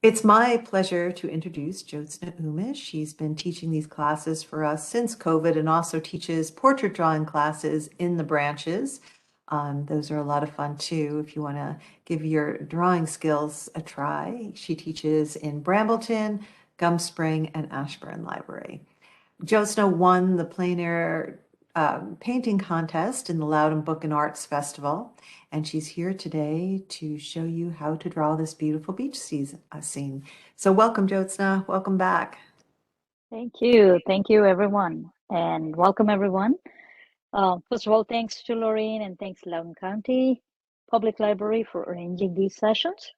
It's my pleasure to introduce Jyotsna Umesh. She's been teaching these classes for us since COVID and also teaches portrait drawing classes in the branches. Those are a lot of fun too if you want to give your drawing skills a try. She teaches in Brambleton, Gum Spring, and Ashburn Library. Jyotsna won the plein air painting contest in the Loudoun Book and Arts Festival, and she's here today to show you how to draw this beautiful beach scene. So welcome, Jyotsna. Welcome back. Thank you. Thank you, everyone. And welcome, everyone. First of all, thanks to Lorraine and thanks Loudoun County Public Library for arranging these sessions.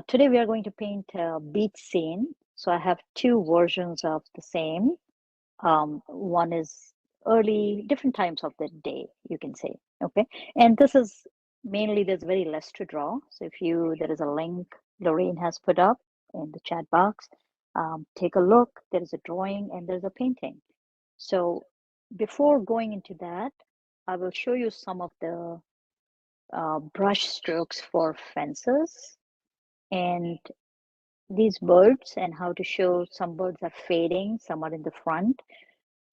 Today, we are going to paint a beach scene. So I have two versions of the same. One is early, different times of the day, you can say. Okay. And this is mainly, there's very less to draw. So there is a link Lorraine has put up in the chat box. Take a look. There is a drawing and there's a painting. So before going into that, I will show you some of the brush strokes for fences and these birds and how to show some birds are fading, some are in the front.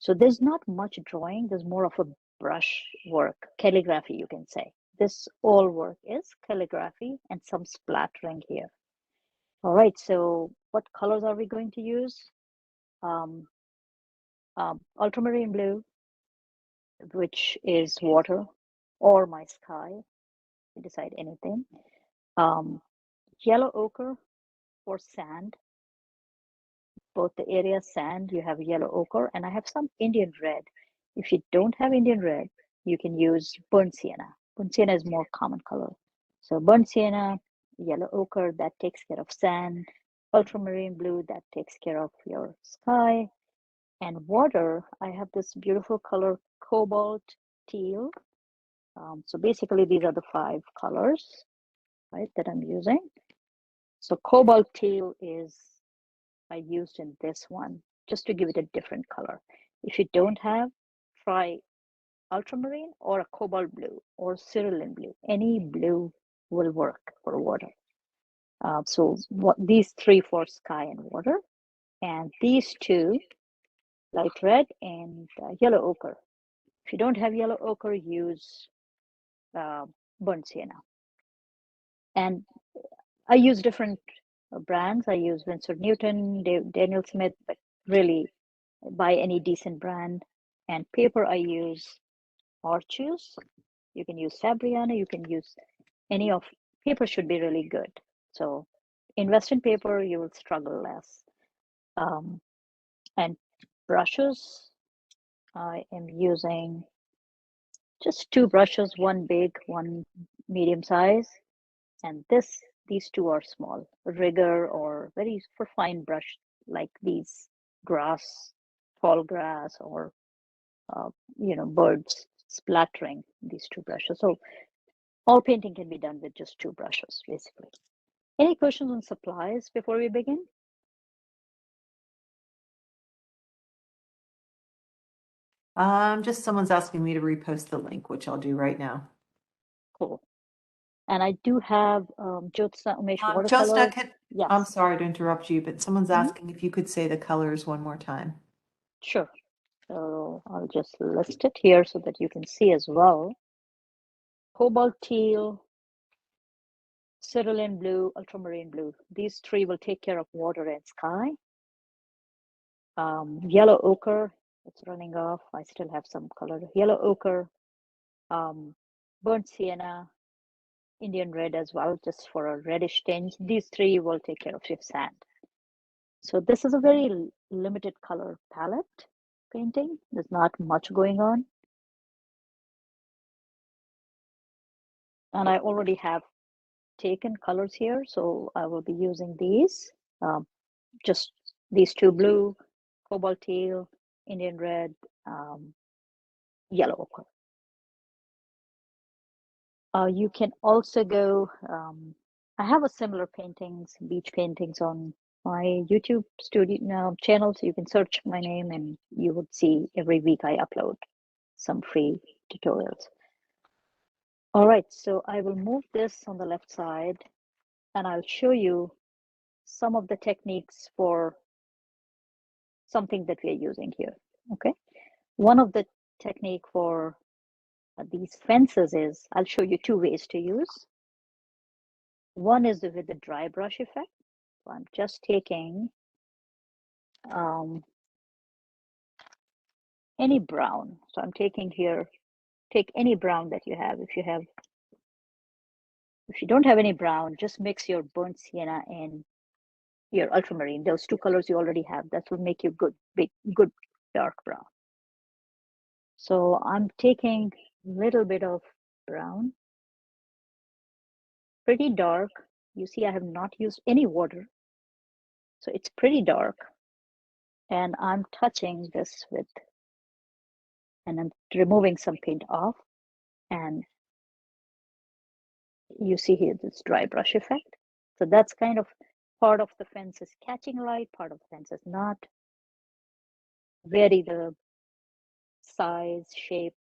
So there's not much drawing, there's more of a brush work, calligraphy, you can say. This all work is calligraphy and some splattering here. All right, so what colors are we going to use? Ultramarine blue, which is water, or my sky, you decide anything. Yellow ochre for sand, both the area sand, you have yellow ochre, and I have some Indian red. If you don't have Indian red, you can use burnt sienna. Burnt sienna is more common color. So burnt sienna, yellow ochre, that takes care of sand. Ultramarine blue, that takes care of your sky. And water, I have this beautiful color, cobalt teal. So basically, these are the 5 colors, right, that I'm using. So cobalt teal is I used in this one, just to give it a different color. If you don't have, try ultramarine or a cobalt blue or cerulean blue. Any blue will work for water. So these 3 for sky and water, and these 2, light red and yellow ochre. If you don't have yellow ochre, use burnt sienna. And I use different brands. I use Winsor Newton, Daniel Smith, but really buy any decent brand. And paper I use Orchus. You can use Fabriana. You can use any of paper should be really good. So invest in paper, you will struggle less. And brushes, I am using just 2 brushes, one big, one medium size. And these 2 are small, rigger or very for fine brush like these grass, tall grass, or birds splattering these 2 brushes. So all painting can be done with just 2 brushes, basically. Any questions on supplies before we begin? Just someone's asking me to repost the link, which I'll do right now. Cool. And I do have Jyotsna Umesh Jyotsna, watercolors. I'm Yes. sorry to interrupt you, but someone's Mhm. asking if you could say the colors one more time. Sure. So I'll just list it here so that you can see as well. Cobalt teal, cerulean blue, ultramarine blue. These 3 will take care of water and sky. Yellow ochre, it's running off. I still have some color. Yellow ochre, burnt sienna, Indian red as well, just for a reddish tinge. These 3 will take care of your sand. So this is a very limited color palette painting. There's not much going on. And I already have taken colors here, so I will be using these. Just these 2 blue, cobalt teal, Indian red, yellow ochre. You can also go, I have a similar paintings, beach paintings on my YouTube studio channel, so you can search my name and you would see every week I upload some free tutorials. All right, so I will move this on the left side and I'll show you some of the techniques for something that we are using here. Okay, one of the technique for these fences is, I'll show you two ways to use. One is with the dry brush effect. So I'm just taking any brown. So I'm taking here, take any brown that you have. If you don't have any brown, just mix your burnt sienna and your ultramarine. Those two colors you already have. That will make you good dark brown. So I'm taking a little bit of brown, pretty dark. You see, I have not used any water, so it's pretty dark. And I'm touching this with, and I'm removing some paint off. And you see here this dry brush effect. So that's kind of part of the fence is catching light, part of the fence is not. Vary the size, shape,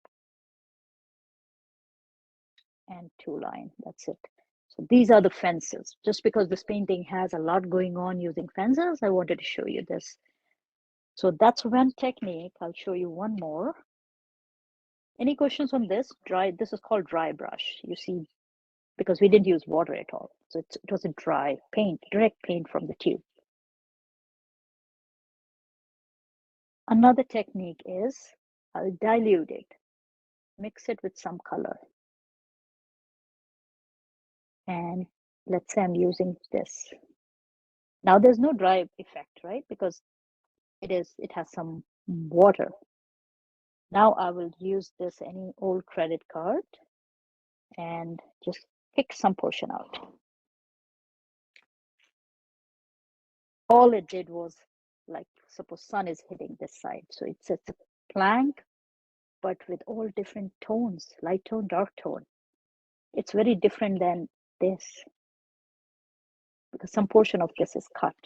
and two line. That's it. So these are the fences. Just because this painting has a lot going on using fences, I wanted to show you this. So that's one technique. I'll show you one more. Any questions on this? This is called dry brush. You see, because we didn't use water at all. So it was a dry paint, direct paint from the tube. Another technique is I'll dilute it, mix it with some color. And let's say I'm using this. Now there's no dry effect, right? Because it has some water. Now I will use this, any old credit card, and just pick some portion out. All it did was, like, suppose sun is hitting this side. So it's a plank, but with all different tones, light tone, dark tone. It's very different than this, because some portion of this is cut.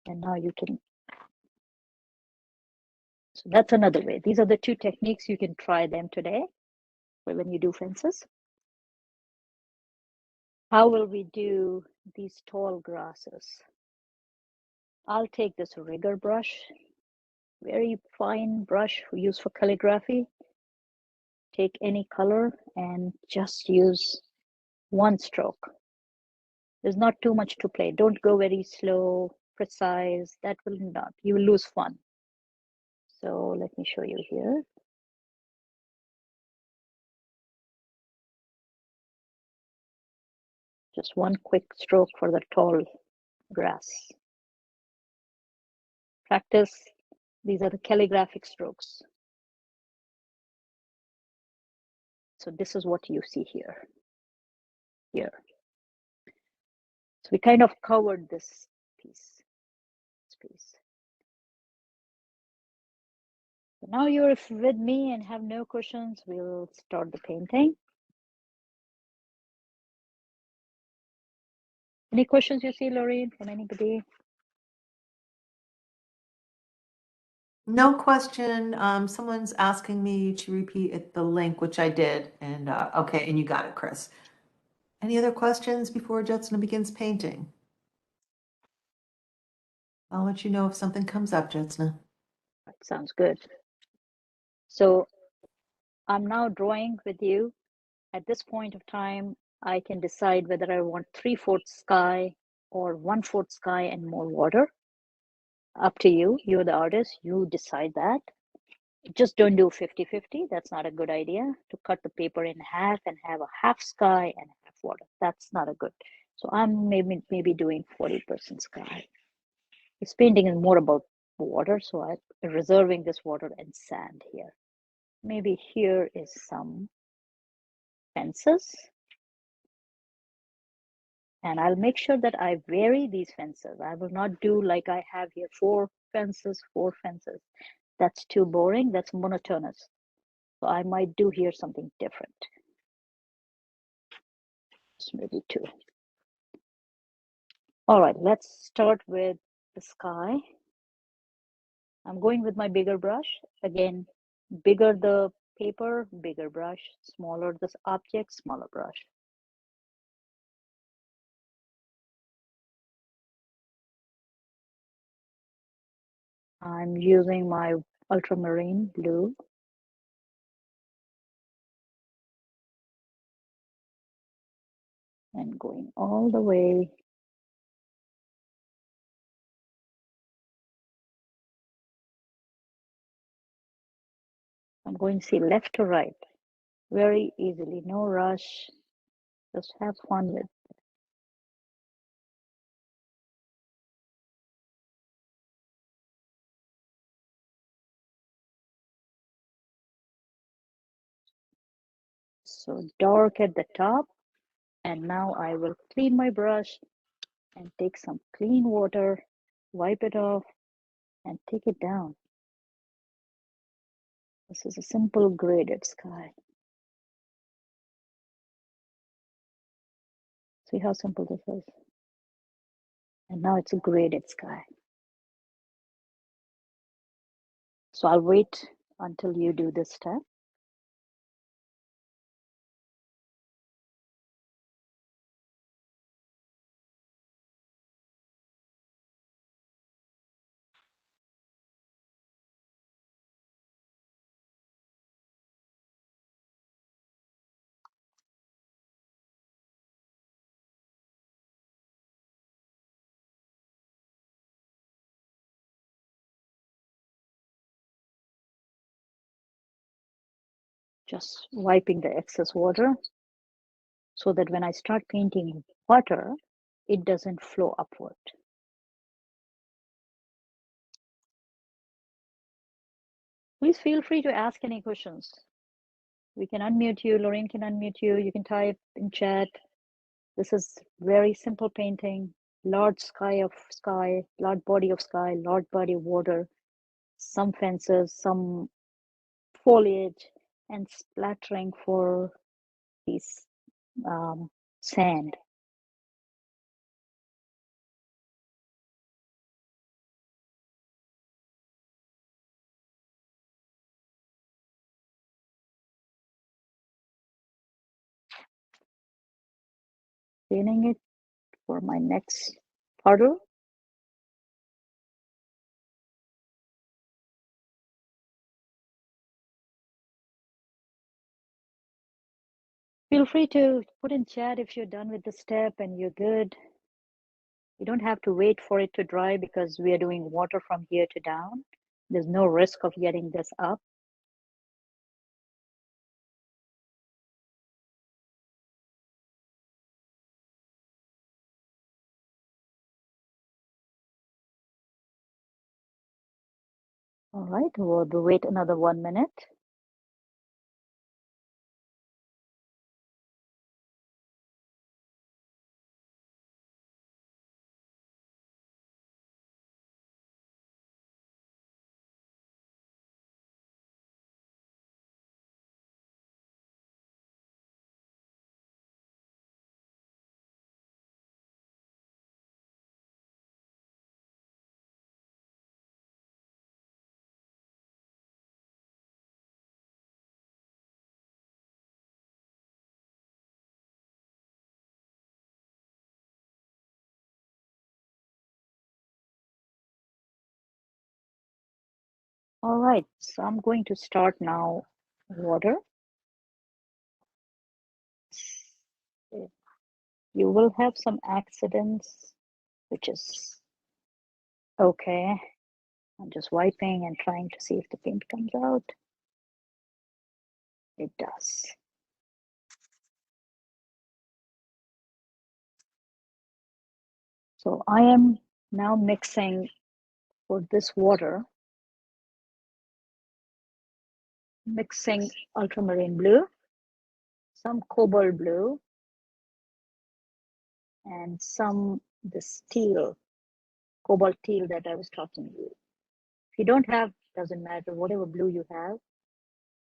And now you can, so that's another way. These are the two techniques. You can try them today when you do fences. How will we do these tall grasses? I'll take this rigger brush, very fine brush used for calligraphy. Take any color and just use one stroke. There's not too much to play. Don't go very slow, precise. That will not, you will lose fun. So let me show you here. Just one quick stroke for the tall grass. Practice. These are the calligraphic strokes. So this is what you see here. Here. So we kind of covered this piece. So now you're with me and have no questions. We'll start the painting. Any questions you see, Lorraine, from anybody? No question. Someone's asking me to repeat the link, which I did. And okay, and you got it, Chris. Any other questions before Jyotsna begins painting? I'll let you know if something comes up, Jyotsna. That sounds good. So I'm now drawing with you. At this point of time, I can decide whether I want 3/4 sky or 1/4 sky and more water. Up to you. You're the artist. You decide that. Just don't do 50-50. That's not a good idea. To cut the paper in half and have a half sky and half water. That's not a good. So I'm maybe doing 40% sky. This painting is more about water, so I'm reserving this water and sand here. Maybe here is some fences. And I'll make sure that I vary these fences. I will not do like I have here, 4 fences, 4 fences. That's too boring. That's monotonous. So I might do here something different. Just maybe 2. All right, let's start with the sky. I'm going with my bigger brush. Again, bigger the paper, bigger brush. Smaller this object, smaller brush. I'm using my ultramarine blue. And going all the way. I'm going to see left to right very easily, no rush, just have fun with. So dark at the top, and now I will clean my brush and take some clean water, wipe it off, and take it down. This is a simple graded sky. See how simple this is? And now it's a graded sky. So I'll wait until you do this step. Just wiping the excess water so that when I start painting water, it doesn't flow upward. Please feel free to ask any questions. We can unmute you, Lorraine can unmute you, you can type in chat. This is very simple painting, large sky, large body of sky, large body of water, some fences, some foliage, and splattering for these sand. Cleaning it for my next puddle. Feel free to put in chat if you're done with the step and you're good. You don't have to wait for it to dry because we are doing water from here to down. There's no risk of getting this up. All right, we'll wait another 1 minute. All right, so I'm going to start now water. You will have some accidents, which is okay. I'm just wiping and trying to see if the paint comes out. It does. So I am now mixing for this water, mixing ultramarine blue, some cobalt blue, and some this teal, cobalt teal that I was talking to you. If you don't have, doesn't matter, whatever blue you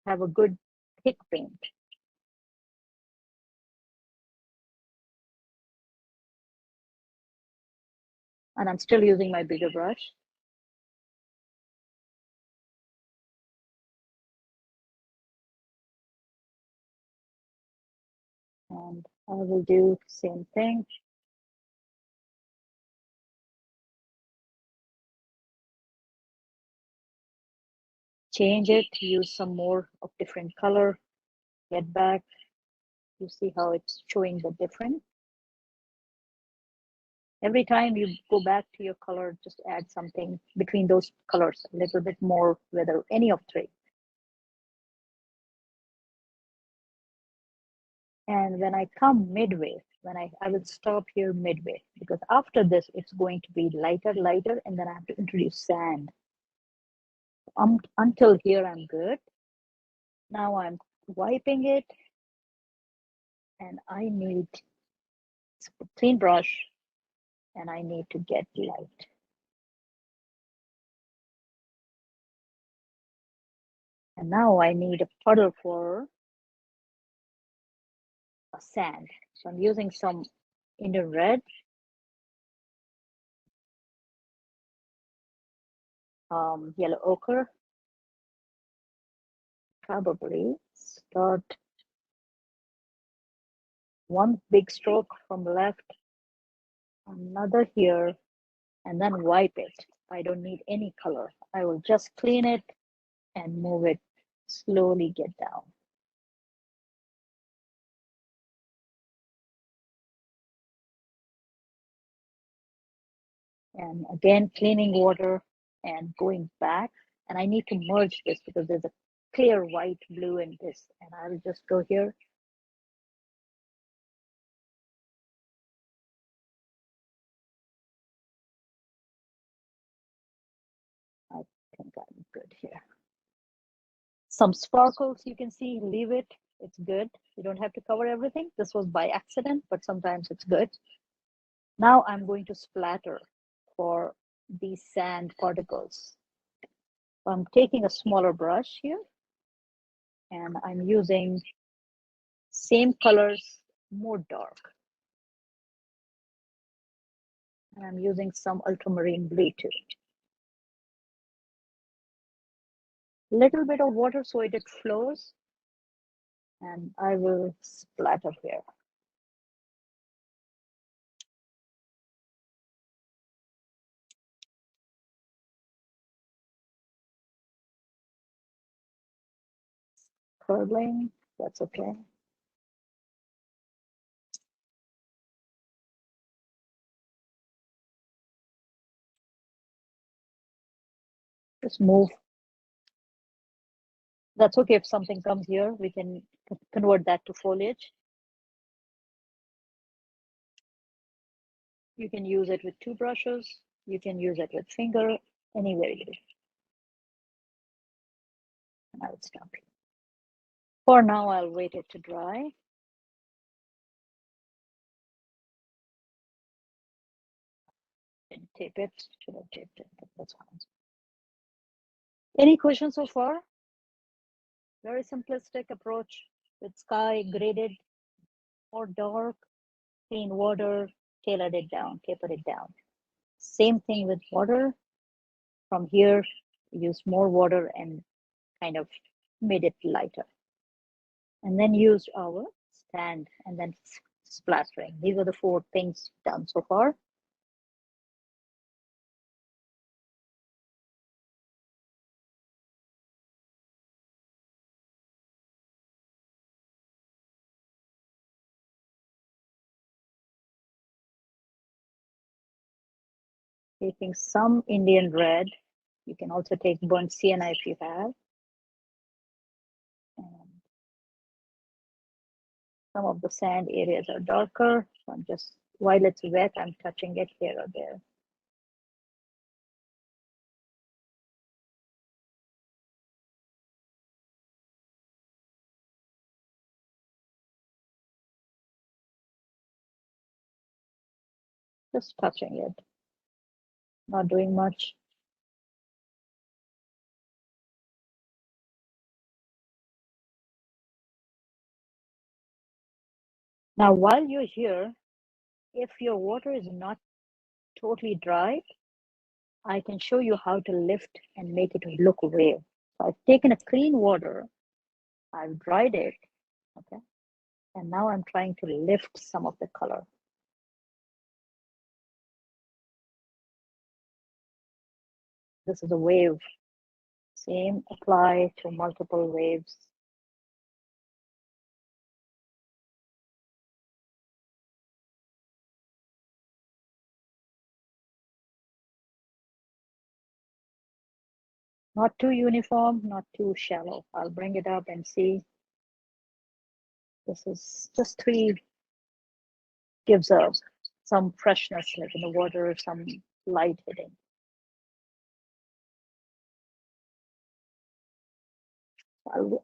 have a good thick paint. And I'm still using my bigger brush. And I will do the same thing. change it, use some more of different color, get back. You see how it's showing the difference. Every time you go back to your color, just add something between those colors, a little bit more, whether any of three. And when I come midway, when I will stop here midway, because after this, it's going to be lighter, and then I have to introduce sand. Until here, I'm good. Now I'm wiping it, and I need a clean brush, and I need to get light. And now I need a puddle for a sand. So I'm using some Indian red, yellow ochre. Probably start one big stroke from left, another here, and then wipe it. I don't need any color. I will just clean it and move it, slowly get down. And again, cleaning water and going back. And I need to merge this because there's a clear white, blue in this. And I will just go here. I think I'm good here. Some sparkles you can see, leave it. It's good. You don't have to cover everything. This was by accident, but sometimes it's good. Now I'm going to splatter for these sand particles. I'm taking a smaller brush here, and I'm using same colors, more dark. And I'm using some ultramarine blue too. Little bit of water so it flows, and I will splatter here. Curling, that's okay. Just move. That's okay if something comes here, we can convert that to foliage. You can use it with 2 brushes. You can use it with finger, anywhere you do. And I will stop here. For now, I'll wait it to dry. And tape it. Should have taped it, but that's fine. Any questions so far? Very simplistic approach with sky graded or dark, clean water, tailored it down, tapered it down. Same thing with water. From here, use more water and kind of made it lighter. And then used our stand and then splattering. These are the 4 things done so far. Taking some Indian red. You can also take burnt sienna if you have. And some of the sand areas are darker. So I'm just, while it's wet, I'm touching it here or there. Just touching it, not doing much. Now, while you're here, if your water is not totally dry, I can show you how to lift and make it look real. So I've taken a clean water, I've dried it, okay? And now I'm trying to lift some of the color. This is a wave. Same apply to multiple waves. Not too uniform, not too shallow. I'll bring it up and see. This is just 3 gives some freshness, like in the water, some light hitting.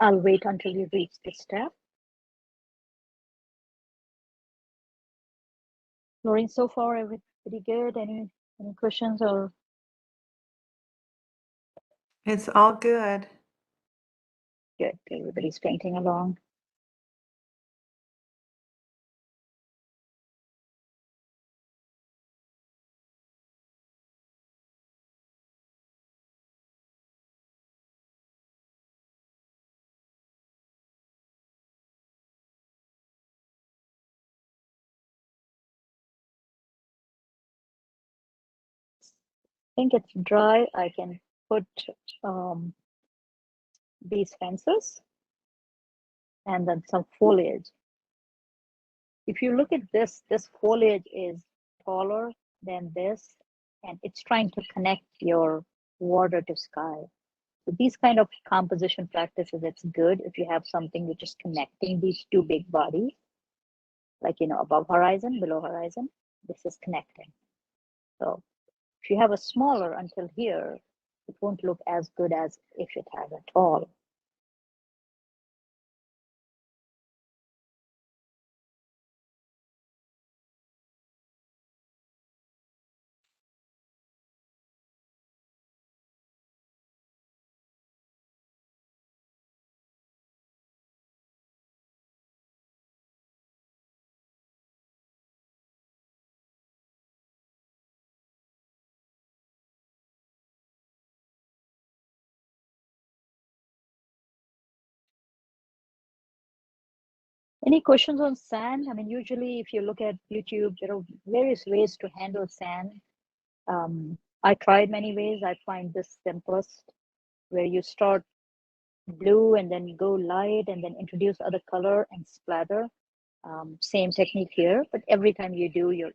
I'll wait until you reach this step. Lauren, so far, everybody good? Any questions or? It's all good. Good, everybody's painting along. I think it's dry. I can put these fences and then some foliage. If you look at this foliage is taller than this, and it's trying to connect your water to sky. So these kind of composition practices, it's good if you have something which is connecting these 2 big bodies, like, above horizon, below horizon, this is connecting. So if you have a smaller until here, it won't look as good as if it has a tall. Any questions on sand? I mean, usually if you look at YouTube, there are various ways to handle sand. I tried many ways. I find this simplest, where you start blue and then go light and then introduce other color and splatter. Same technique here, but every time you do, your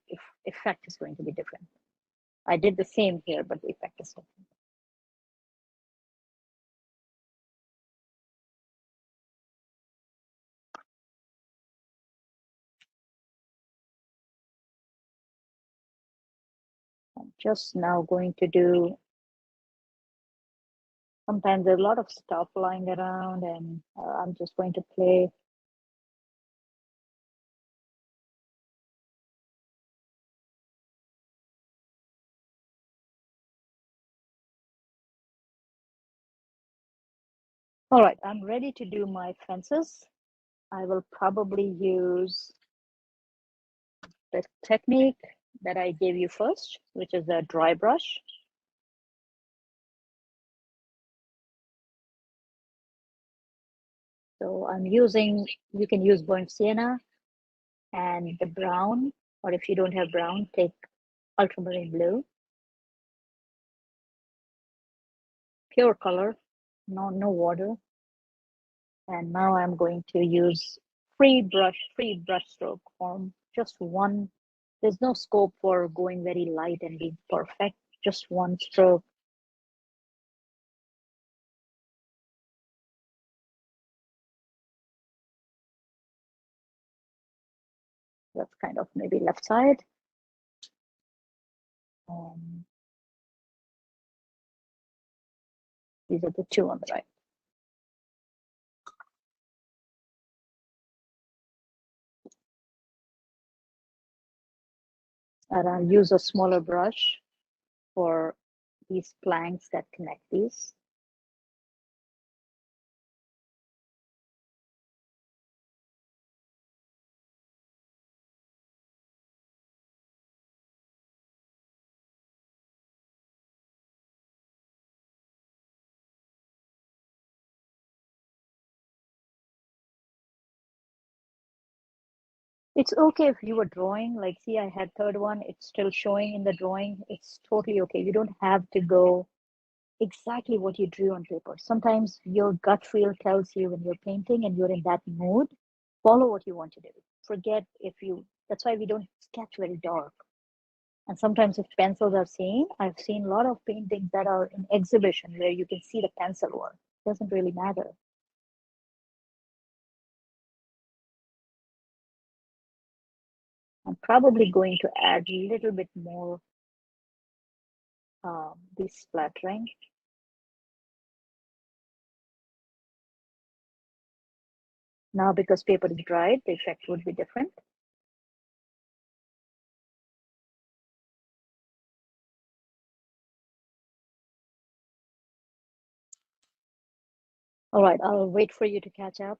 effect is going to be different. I did the same here, but the effect is different. I'm just now going to do, sometimes there's a lot of stuff lying around, and I'm just going to play. All right, I'm ready to do my fences. I will probably use the technique that I gave you first, which is a dry brush. So I'm using, you can use burnt sienna and the brown, or if you don't have brown, take ultramarine blue. Pure color, no water. And now I'm going to use free brush stroke form, just one. There's no scope for going very light and being perfect, just one stroke. That's kind of maybe left side. These are the 2 on the right. And I'll use a smaller brush for these planks that connect these. It's okay if you were drawing, like, see, I had 3rd one, it's still showing in the drawing. It's totally okay. You don't have to go exactly what you drew on paper. Sometimes your gut feel tells you when you're painting and you're in that mood, follow what you want to do. Forget if you, that's why we don't sketch very dark. And sometimes if pencils are seen, I've seen a lot of paintings that are in exhibition where you can see the pencil work. Doesn't really matter. I'm probably going to add a little bit more this splattering. Now because paper is dried, the effect would be different. All right, I'll wait for you to catch up.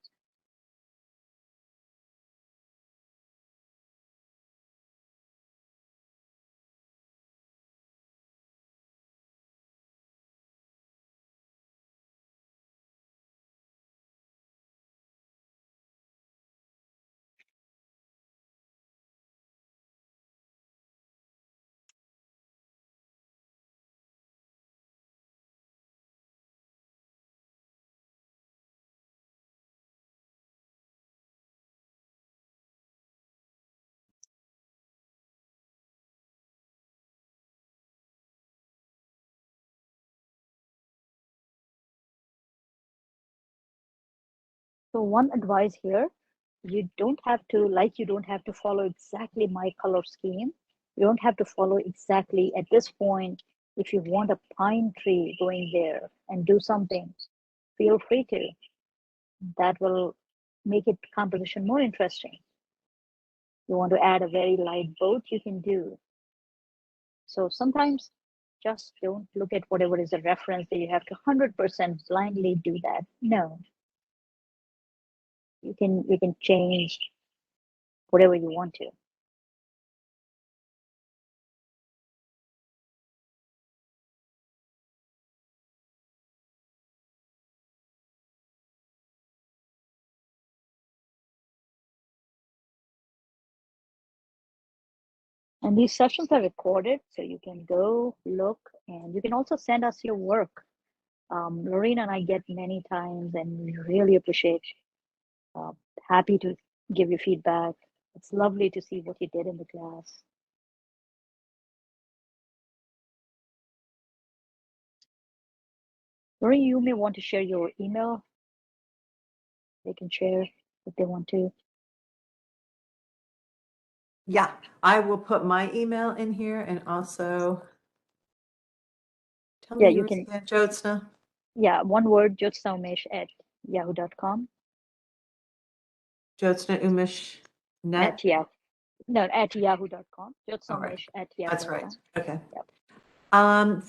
So one advice here, you don't have to, like you don't have to follow exactly my color scheme. You don't have to follow exactly at this point. If you want a pine tree going there and do something, feel free to. That will make it composition more interesting. You want to add a very light boat, you can do. So sometimes just don't look at whatever is a reference that you have to 100% blindly do that. No, you can change whatever you want to. And these sessions are recorded, so you can go look, and you can also send us your work. Lorena and I get many times, and we really appreciate. Uh, Happy to give you feedback. It's lovely to see what you did in the class. Lorena, you may want to share your email. They can share if they want to. Yeah, I will put my email in here and also tell Yeah, me you yours can. again, Jyotsna. Yeah, one word, Jyotsna Umesh at yahoo.com. Jyotsna Umesh net. At Yahoo. No, at yahoo.com. All right, Jyotsna at that's right. yahoo.com. Okay. Yep.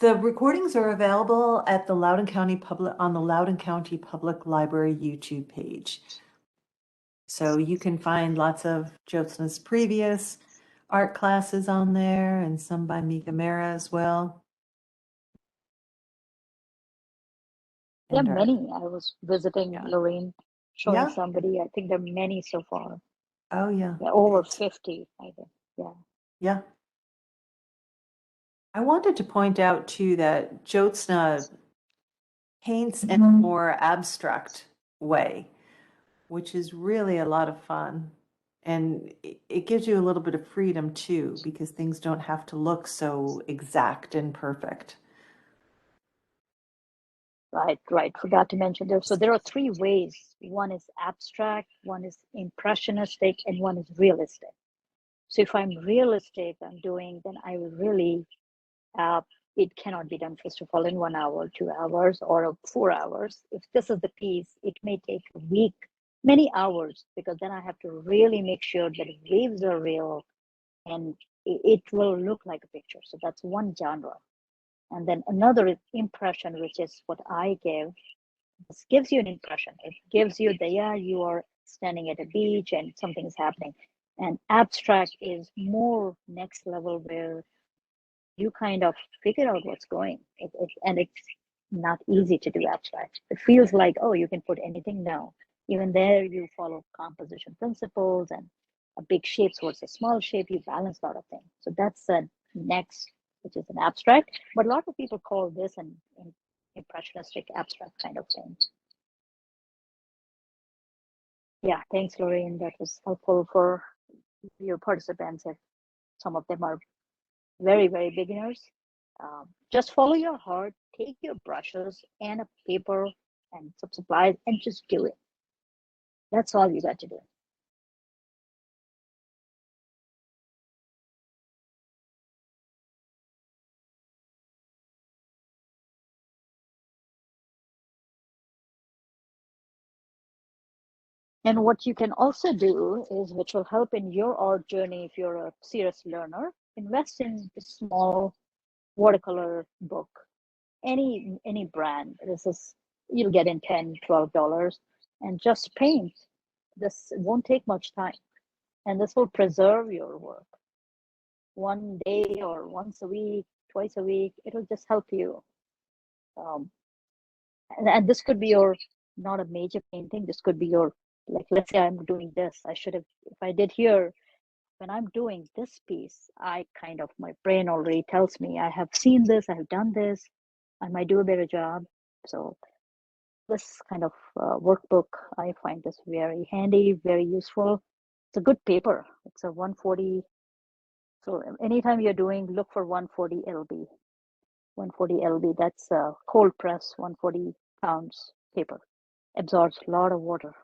The recordings are available at the Loudoun County Public on the Loudoun County Public Library YouTube page. So you can find lots of Jyotsna's previous art classes on there and some by Mika Mera as well. There are And our, many. I was visiting yeah. Lorraine, showing Yeah. somebody. I think there are many so far. Oh, yeah. Yeah, over It's, 50, I think. Yeah. yeah. I wanted to point out too that Jyotsna paints in a more abstract way, which is really a lot of fun. And it gives you a little bit of freedom too, because things don't have to look so exact and perfect. Right, right. Forgot to mention there. So there are three ways. One is abstract, one is impressionistic, and one is realistic. So if I'm realistic, I'm doing, then I will really, uh, it cannot be done, first of all, in 1 hour, 2 hours, or 4 hours. If this is the piece, it may take a week, many hours, because then I have to really make sure that waves are real and it will look like a picture. So that's one genre. And then another is impression, which is what I give. This gives you an impression. It gives you the, yeah, you are standing at a beach and something is happening. And abstract is more next level where you kind of figure out what's going. And it's not easy to do abstract. It feels like, oh, you can put anything. No. Even there, you follow composition principles and a big shapes versus small shape. You balance a lot of things. So that's the next, which is an abstract. But a lot of people call this an impressionistic, abstract kind of thing. Yeah, thanks, Lorraine. That was helpful for your participants if some of them are very, very beginners. Just follow your heart, take your brushes and a paper and some supplies and just do it. That's all you got to do. And what you can also do is, which will help in your art journey if you're a serious learner, invest in a small watercolor book. Any brand. This is, you'll get in $10, $12 and just paint. This won't take much time. And this will preserve your work. One day or once a week, twice a week, it'll just help you. Um, and this could be your, not a major painting. This could be your, like, let's say I'm doing this. I should have, if I did here, when I'm doing this piece, I kind of, my brain already tells me I have seen this, I have done this, I might do a better job. So this kind of workbook, I find this very handy, very useful. It's a good paper. It's a 140. So anytime you're doing, look for 140 LB. 140 LB, that's a cold press 140 pounds paper. Absorbs a lot of water.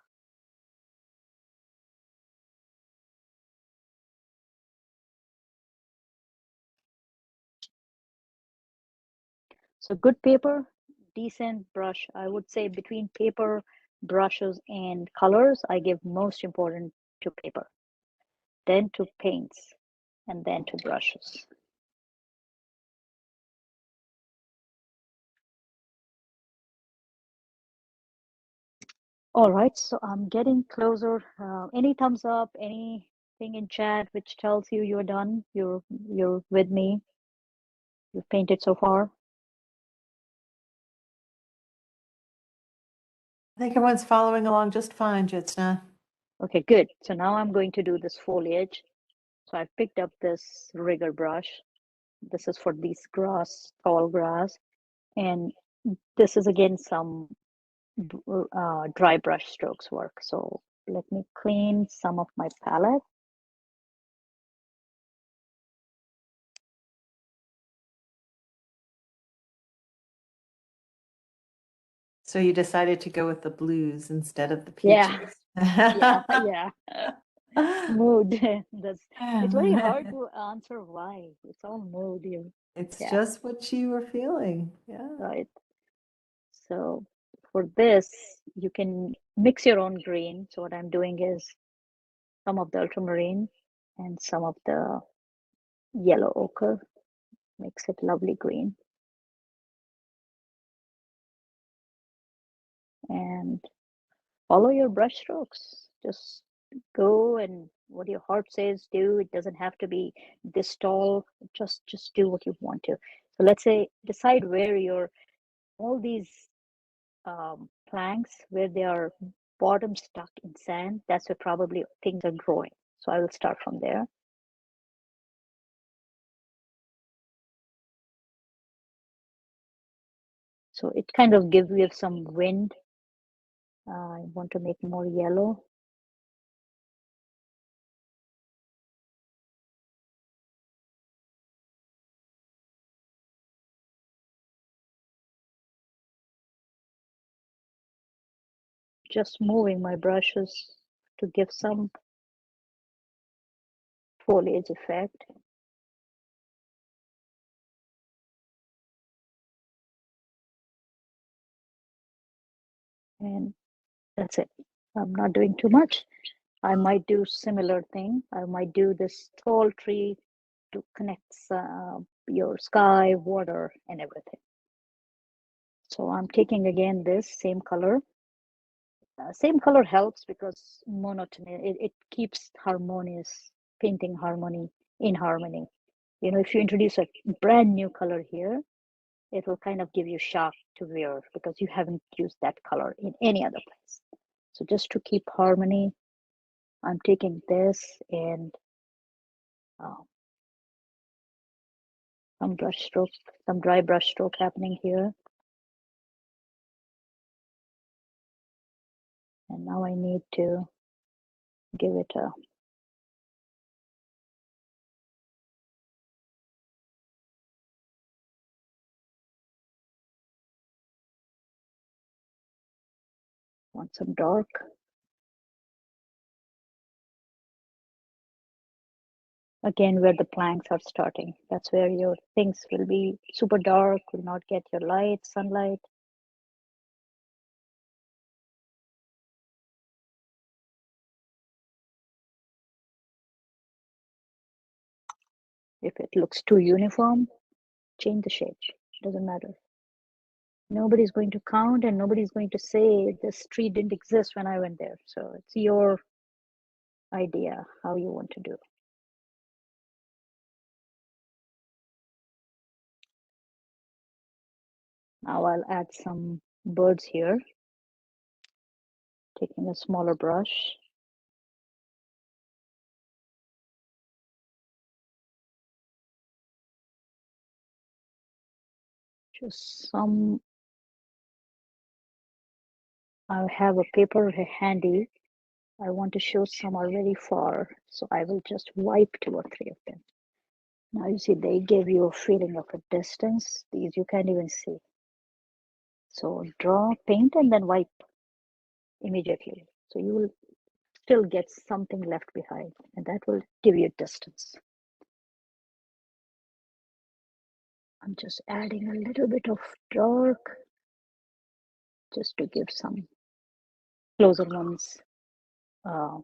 So good paper, decent brush. I would say between paper, brushes, and colors, I give most important to paper, then to paints, and then to brushes. All right, so I'm getting closer. Any thumbs up, anything in chat which tells you you're done, you're with me, you've painted so far? I think everyone's following along just fine, Jyotsna. Okay, good. So now I'm going to do this foliage. So I picked up this rigger brush. This is for these grass, tall grass. And this is again some dry brush strokes work. So let me clean some of my palette. So you decided to go with the blues instead of the Yeah, peaches. yeah. Mood. It's very hard to answer why. It's all mood. It's Yeah, just what you were feeling. Yeah. right. So for this, you can mix your own green. So what I'm doing is some of the ultramarine and some of the yellow ochre. Makes it lovely green. And follow your brush strokes. Just go and what your heart says do. It doesn't have to be this tall. Just do what you want to. So let's say decide where your all these planks where they are bottom stuck in sand. That's where probably things are growing. So I will start from there. So it kind of gives you some wind. I want to make more yellow. Just moving my brushes to give some foliage effect. And that's it. I'm not doing too much. I might do similar thing. I might do this tall tree to connect your sky, water, and everything. So I'm taking again this same color. Same color helps because monotony, it keeps harmonious, painting harmony in harmony. You know, if you introduce a brand new color here, it will kind of give you shock to wear because you haven't used that color in any other place. So just to keep harmony, I'm taking this and some brush stroke, some dry brush stroke happening here. And now I need to give it a want some dark. Again, where the planks are starting. That's where your things will be super dark, will not get your light, sunlight. If it looks too uniform, change the shape. Doesn't matter. Nobody's going to count and nobody's going to say this tree didn't exist when I went there. So it's your idea how you want to do. Now I'll add some birds here, taking a smaller brush. Just some, I have a paper handy. I want to show some are very far, so I will just wipe 2 or 3 of them. Now you see they give you a feeling of a distance. These you can't even see. So draw, paint, and then wipe immediately. So you will still get something left behind, and that will give you distance. I'm just adding a little bit of dark just to give some closer ones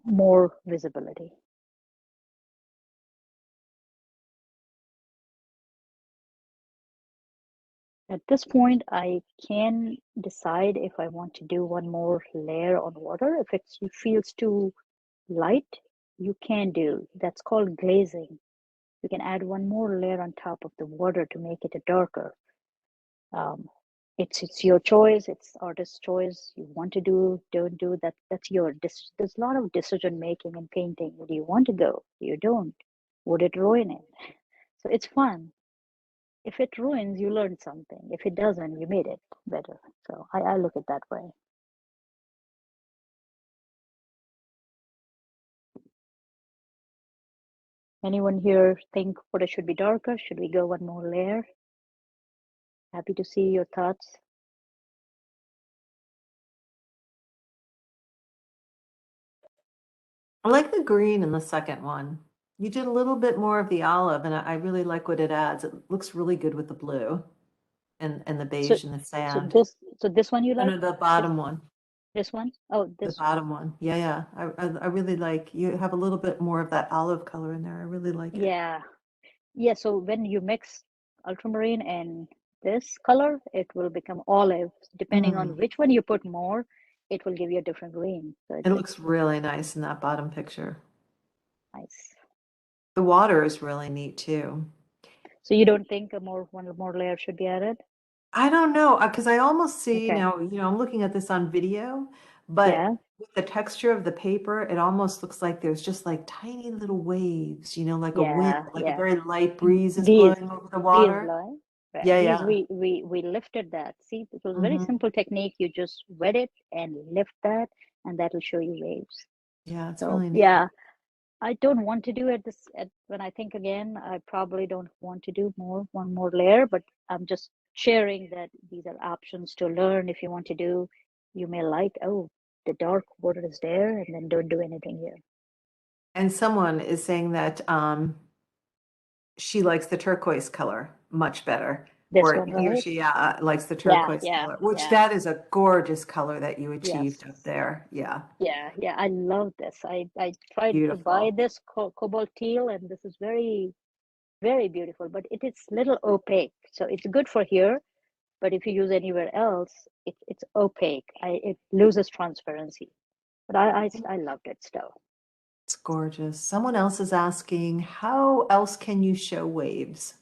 more visibility. At this point, I can decide if I want to do one more layer on water. If it feels too light, you can do. That's called glazing. You can add one more layer on top of the water to make it a darker. It's your choice. It's artist's choice. You want to do, don't do that. That's your. There's a lot of decision making in painting. Do you want to go? You don't. Would it ruin it? So it's fun. If it ruins, you learned something. If it doesn't, you made it better. So I look at that way. Anyone here think what it should be darker? Should we go one more layer? Happy to see your thoughts. I like the green in the second one. You did a little bit more of the olive, and I really like what it adds. It looks really good with the blue and the So beige and the so sand. this one you No, like? no, the This bottom one. this one? Oh, The this bottom one. Yeah, yeah. I really like, you have a little bit more of that olive color in there. I really like it. yeah. Yeah, so when you mix ultramarine and this color, it will become olive. Depending on Mm. which one you put more, it will give you a different green. So It it's looks really nice in that bottom picture. nice. The water is really neat too. So you don't think one more layer should be added? I don't know, because I almost see Okay. now, I'm looking at this on video, but Yeah. with the texture of the paper, it almost looks like there's just like tiny little waves, like a wind, Yeah. like a Yeah. very light breeze is These blowing over the these water. line. Right. Yeah, These yeah. we lifted that. See, it was a very Hmm. simple technique. You just wet it and lift that, and that will show you waves. Yeah, it's So really neat. yeah, I don't want to do it when I think again, I probably don't want to do one more layer, but I'm just sharing that these are options to learn if you want to do. You may like, oh, the dark border is there, and then don't do anything here. And someone is saying that she likes the turquoise color much better, This or one, he or right? she likes the Yeah, turquoise yeah, color, which yeah. that is a gorgeous color that you Yes. achieved up there. Yeah, Yeah, yeah. I love this. I tried to buy beautiful. this cobalt teal, and this is very, very beautiful, but it is little opaque. So it's good for here, but if you use anywhere else, it's opaque. It loses transparency. But I loved it still. It's gorgeous. Someone else is asking, how else can you show waves?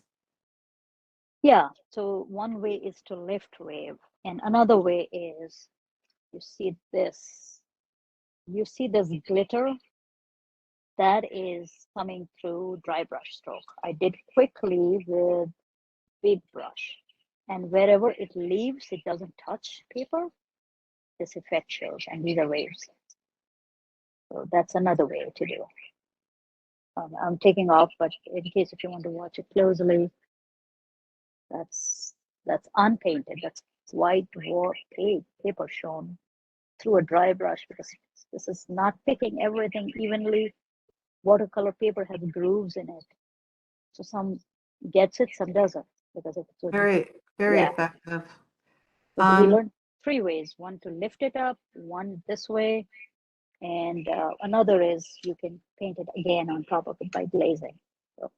Yeah. So one way is to lift wave, and another way is you see this. You see this glitter that is coming through dry brush stroke. I did quickly with big brush, and wherever it leaves, it doesn't touch paper. This effect shows, and these are waves. So that's another way to do. I'm taking off, but in case if you want to watch it closely, that's unpainted. That's white paper shown through a dry brush, because this is not picking everything evenly. Watercolor paper has grooves in it, so some gets it, some doesn't, because it's Very, very yeah. effective. So we learned three ways: one to lift it up, one this way, and another is you can paint it again on top of it by glazing. So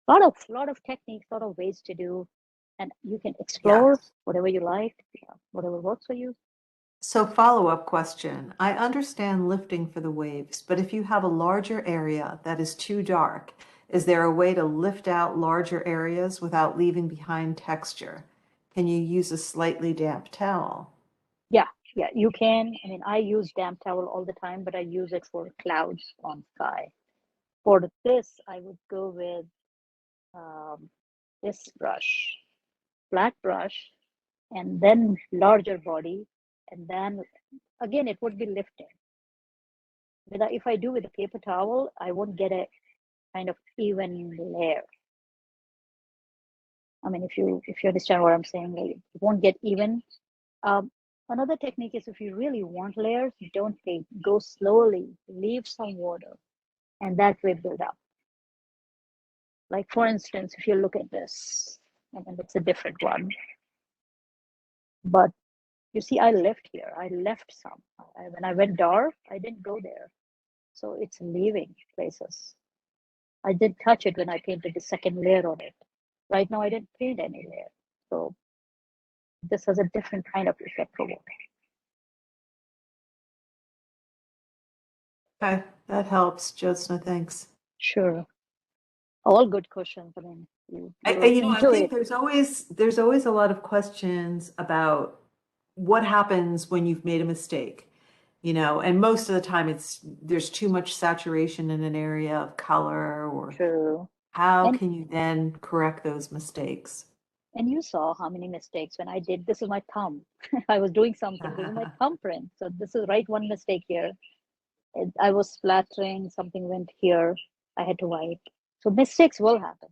lot of techniques, lot of ways to do, and you can Yeah. explore whatever you like, whatever works for you. So follow-up question. I understand lifting for the waves, but if you have a larger area that is too dark, is there a way to lift out larger areas without leaving behind texture? Can you use a slightly damp towel? Yeah, you can. I mean, I use damp towel all the time, but I use it for clouds on sky. For this, I would go with um, this brush, flat brush, and then larger body, and then again it would be lifting. If I do with a paper towel, I won't get a kind of even layer. I mean, if you understand what I'm saying, like, it won't get even. Um, Another technique is, if you really want layers, don't paint. Go slowly, leave some water, and that way build up. Like for instance, if you look at this, I mean, it's a different one, but you see, I left here. I left some. When I went dark, I didn't go there, so it's leaving places. I did touch it when I painted the second layer on it. Right now, I didn't paint any layer, so this has a different kind of effect for water. Okay, that helps, Jyotsna, thanks. Sure, all good questions. I mean, you I, look you know, I into think it. there's always a lot of questions about what happens when you've made a mistake, and most of the time there's too much saturation in an area of color, or True, how and can you then correct those mistakes? you saw how many mistakes when I did. This is my thumb. I was doing something. This is my thumbprint. So this is right one mistake here. I was flattering. Something went here. I had to wipe. So mistakes will happen.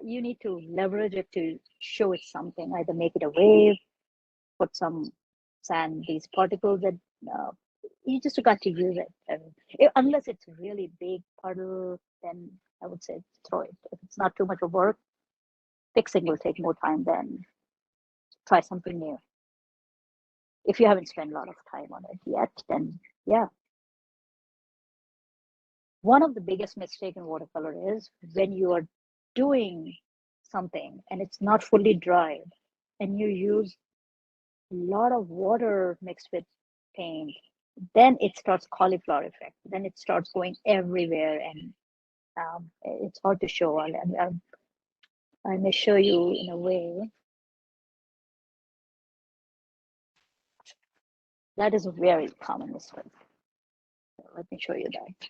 You need to leverage it to show it something. Either make it a wave, put some sand, these particles that uh, you just got to use it. And unless it's a really big puddle, then I would say throw it. If it's not too much of work, fixing will take more time than try something new. If you haven't spent a lot of time on it yet, then yeah. One of the biggest mistakes in watercolor is when you are doing something and it's not fully dried, and you use a lot of water mixed with paint, then it starts cauliflower effect. Then it starts going everywhere, and it's hard to show. I may show you in a way. That is a very common mistake. So let me show you that.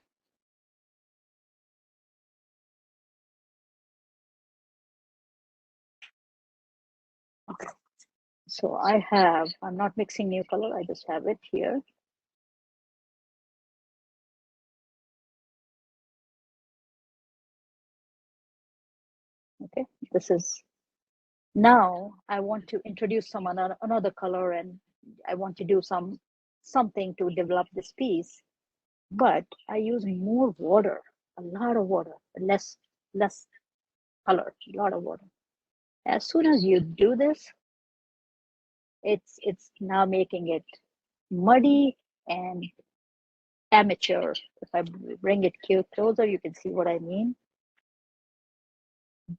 Okay. So I'm not mixing new color. I just have it here. Okay, this is, now I want to introduce some another color, and I want to do something to develop this piece, but I use more water, a lot of water, less color, a lot of water. As soon as you do this, it's now making it muddy and amateur. If I bring it closer, you can see what I mean.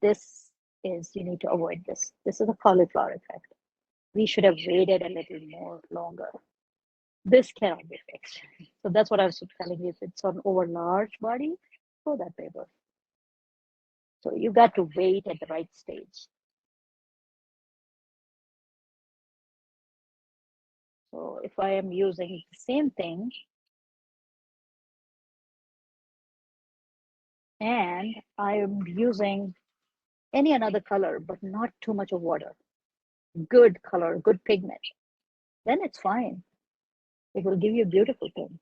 This is, you need to avoid this. This is a cauliflower effect. We should have waited a little more longer. This cannot be fixed. So that's what I was telling you. If it's on over large body, throw that paper. So you got to wait at the right stage. So if I am using the same thing and I am using any another color, but not too much of water, good color, good pigment, then it's fine. It will give you a beautiful thing.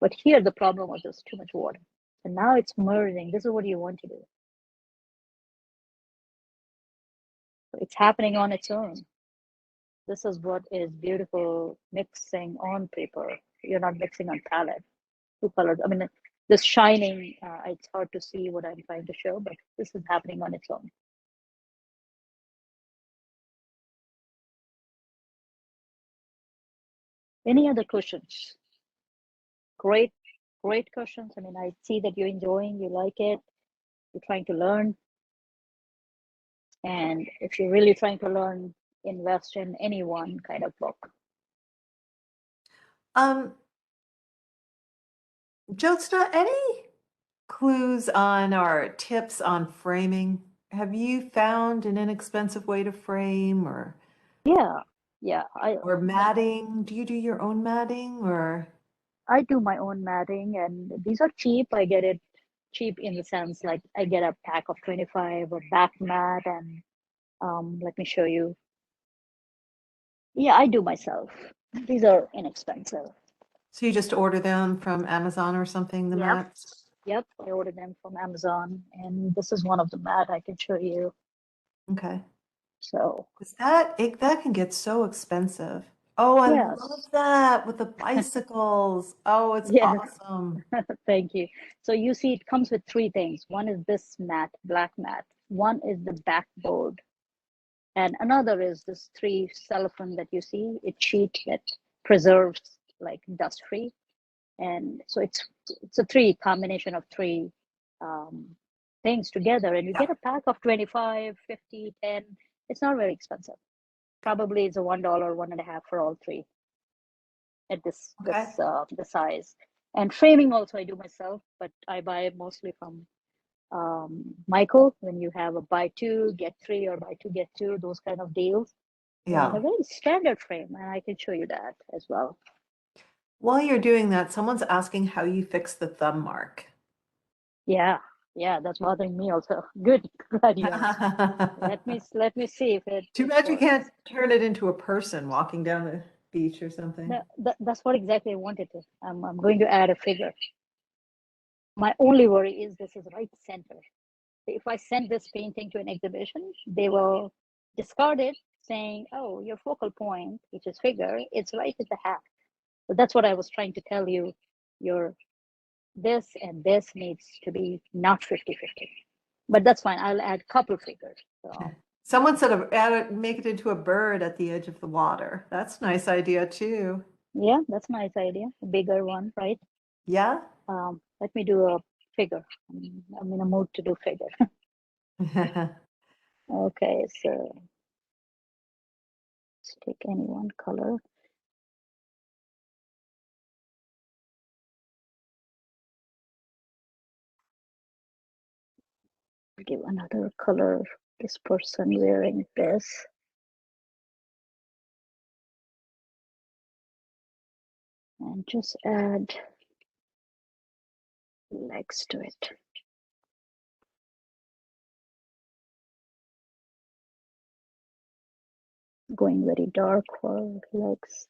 But here the problem was there's too much water. And now it's merging. This is what you want to do. So it's happening on its own. This is what is beautiful mixing on paper. You're not mixing on palette. Two colors. I mean, this shining, it's hard to see what I'm trying to show, but this is happening on its own. Any other questions? Great, great questions. I mean, I see that you're enjoying, you like it, you're trying to learn. And if you're really trying to learn, invest in any one kind of book. Jyotsna, any clues on or tips on framing? Have you found an inexpensive way to frame Yeah, or matting? Do you do your own matting or? I do my own matting, and these are cheap. I get it cheap in the sense like I get a pack of 25 or back mat, and let me show you. Yeah, I do myself. These are inexpensive. So you just order them from Amazon or something, the Yep. mats? Yep, I ordered them from Amazon, and this is one of the mat I can show you. Okay. So, Because that can get so expensive. Oh, I love yes, that with the bicycles. Oh, it's yes, awesome. thank you. So you see, it comes with three things. One is this mat, black mat. One is the backboard, and another is this three cellophane that you see. It's sheet that preserves like dust free, and so it's a three combination of three um, things together, and you Yeah. get a pack of 25, 50, 10. It's not very expensive. Probably it's a $1, one and a half for all three at Okay. the size. And framing also I do myself, but I buy mostly from Michael, when you have a buy two get three or buy two get two, those kind of deals, and Yeah. a very standard frame, and I can show you that as well. While you're doing that, someone's asking how you fix the thumb mark. Yeah, yeah, that's bothering me also. Good, glad you asked. Let me see if Too it bad you works. can't turn it into a person walking down the beach or something. That's what exactly I wanted to. I'm going to add a figure. My only worry is this is right center. If I send this painting to an exhibition, they will discard it, saying, "Oh, your focal point, which is figure, it's right at the half." So that's what I was trying to tell you. Your this and this needs to be not 50-50. But that's fine. I'll add couple figures. So Someone said make it into a bird at the edge of the water. That's a nice idea too. yeah, that's a nice idea. A bigger one, right? Yeah? Let me do a figure. I'm in a mood to do figure. Okay, so let's take any one color. Give another color. This person wearing this. And just add legs to it. Going very dark for legs.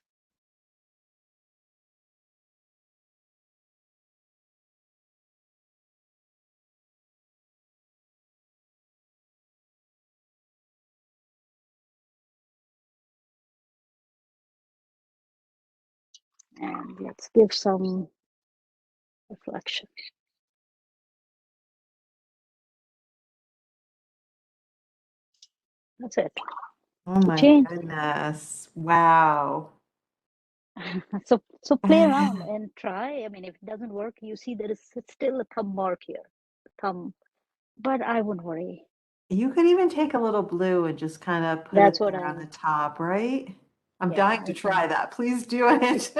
And let's give some reflection. That's it. Oh So my change. goodness. Wow. So play around and try. I mean, if it doesn't work, you see there is still a thumb mark here. Thumb. But I wouldn't worry. You could even take a little blue and just kind of put That's it what there on I, the top, right? I'm yeah, dying to I try can. that. Please do it.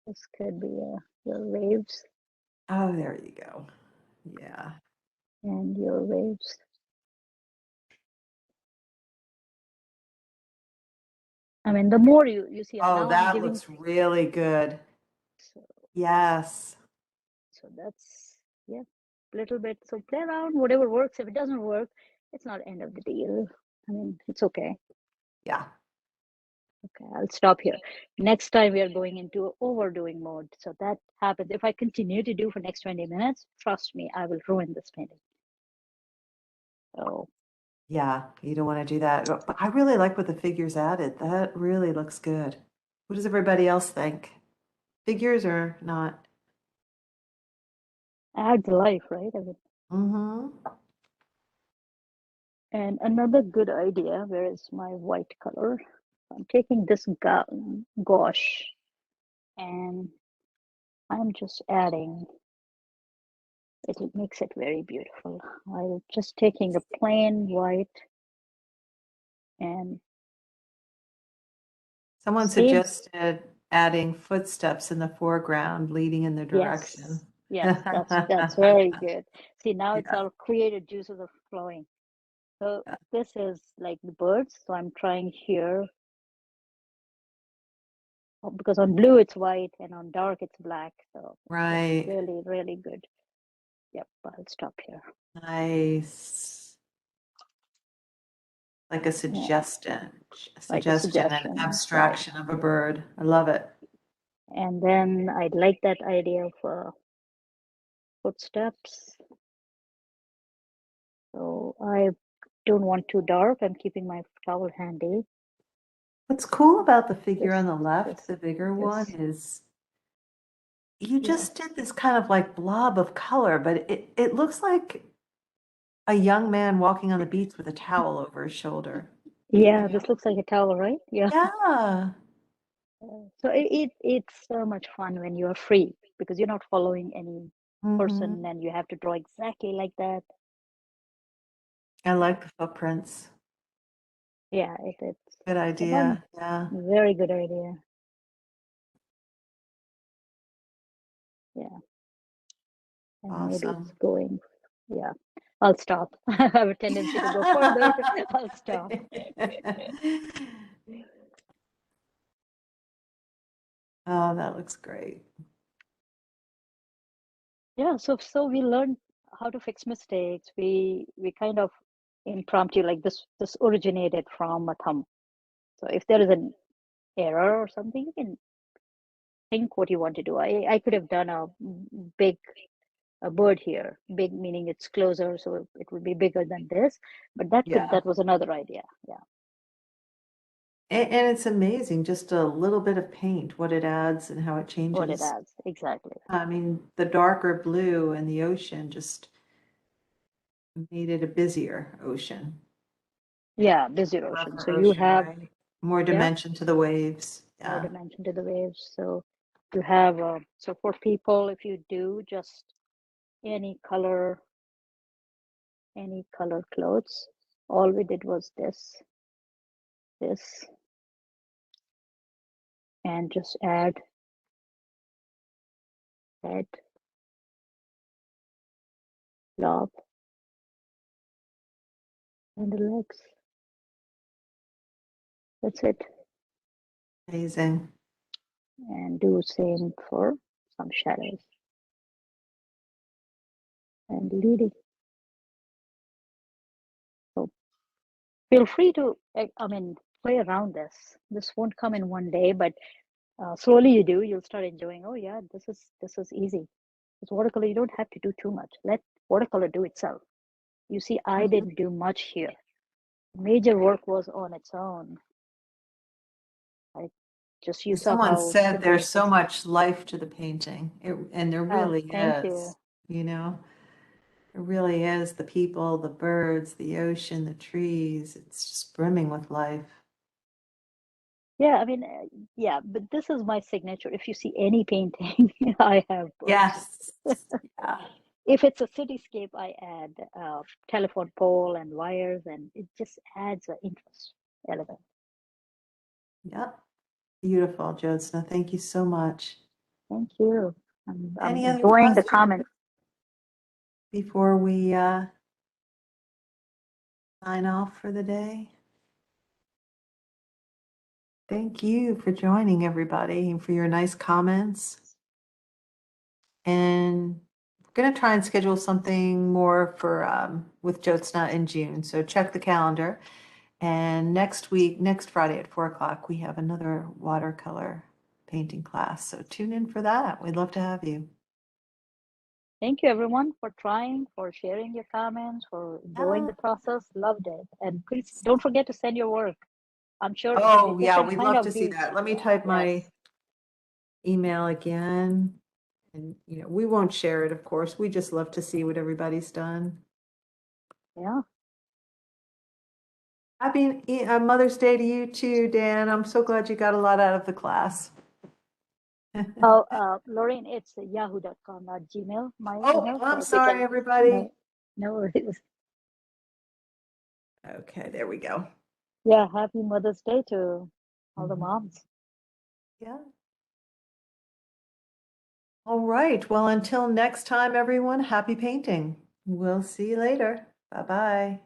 This could be your waves Oh, there you go. Yeah. and your waves. I mean, the more you see, Oh, now I'm that giving. looks really good. So, Yes. so that's, yeah, little bit. So play around, whatever works. If it doesn't work, it's not end of the deal. I mean, it's okay. Yeah. Okay, I'll stop here. Next time we are going into overdoing mode. So that happens. If I continue to do for next 20 minutes, trust me, I will ruin this painting. So Yeah, you don't want to do that. But I really like what the figures added. That really looks good. What does everybody else think? Figures or not? adds life, right? I mean, Mm-hmm. and another good idea, where is my white color? I'm taking this gouache and I'm just adding, it makes it very beautiful. I'm just taking a plain white and Someone same. suggested adding footsteps in the foreground leading in the direction. Yes, yes, that's very good. See, now it's Yeah. our creative juices are flowing. So this is like the birds. So I'm trying here because on blue it's white and on dark it's black. So yeah, Right. really, really good. Yep, I'll stop here. Nice. Like a Yeah, like a suggestion, an suggestion, right? abstraction of a bird. I love it. And then I like that idea of footsteps. So I don't want too dark. I'm keeping my towel handy. What's cool about the figure This, on the left, this, the bigger one, this. is you Yeah, just did this kind of like blob of color, but it looks like a young man walking on the beach with a towel over his shoulder. You yeah. know? This looks like a towel, right? Yeah. Yeah. So it's so much fun when you're free because you're not following any person Hmm. and you have to draw exactly like that. I Yeah, like the footprints. yeah. Good It's a one idea. Yeah. very good idea. Yeah, and maybe it's Awesome. going. Yeah, I'll stop. I have a tendency to go further. I'll stop. Oh, that looks great. Yeah, so we learned how to fix mistakes. We kind of impromptu like this originated from a thumb. So if there is an error or something, you can think what you want to do. I could have done big a bird here, big meaning it's closer, so it would be bigger than this. But Yeah. that was another idea. Yeah, And it's amazing just a little bit of paint, what it adds and how it what it changes. adds exactly. I mean, the darker blue in the ocean just made it a busier ocean. Yeah, busy ocean. So Rougher you ocean, have, right? More yeah, dimension to the waves. more Yeah. dimension to the waves. So you have so for people, if you do just any color, any color clothes, all we did was this, and just add head, blob, and the legs. That's it. Amazing. And do same for some shadows and leading. So feel free to, I mean, play around this. This won't come in one day, but slowly you do. You'll start enjoying. Oh yeah, this is easy. With watercolor, you don't have to do too much. Let watercolor do itself. You see, I Mhm. didn't do much here. Major work was on its own. I just you saw Someone how said simple there's it so was. much life to the painting, and there Oh, really thank you. is, you know, it really is the people, the birds, the ocean, the trees. It's just brimming with life. Yeah, I mean, yeah, but this is my signature. If you see any painting, I have birds. Yes. Yeah. If it's a cityscape, I add telephone pole and wires, and it just adds an interest element. Yep. Beautiful, Jyotsna. Thank you so much. Thank you. I'm Any other enjoying the questions comments. before we sign off for the day? Thank you for joining, everybody, and for your nice comments. And we're going to try and schedule something more for with Jyotsna in June. So check the calendar. And next week, next Friday at 4 o'clock, we have another watercolor painting class. So tune in for that. We'd love to have you. Thank you, everyone, for trying, for sharing your comments, for enjoying Yeah. the process. Loved it. And please don't forget to send your work. I'm sure Oh, yeah, different we'd kind love of to see these. that. Let me type Yes. my email again. And, we won't share it, of course. We just love to see what everybody's done. Yeah. Happy Mother's Day to you too, Dan. I'm so glad you got a lot out of the class. Oh, Lorraine, it's yahoo.com, not Gmail, my Oh, email. I'm So if you sorry, can, everybody. no, no worries. Okay, there we go. Yeah, happy Mother's Day to all the Mhm. moms. Yeah. All right. Well, until next time, everyone, happy painting. We'll see you later. Bye-bye.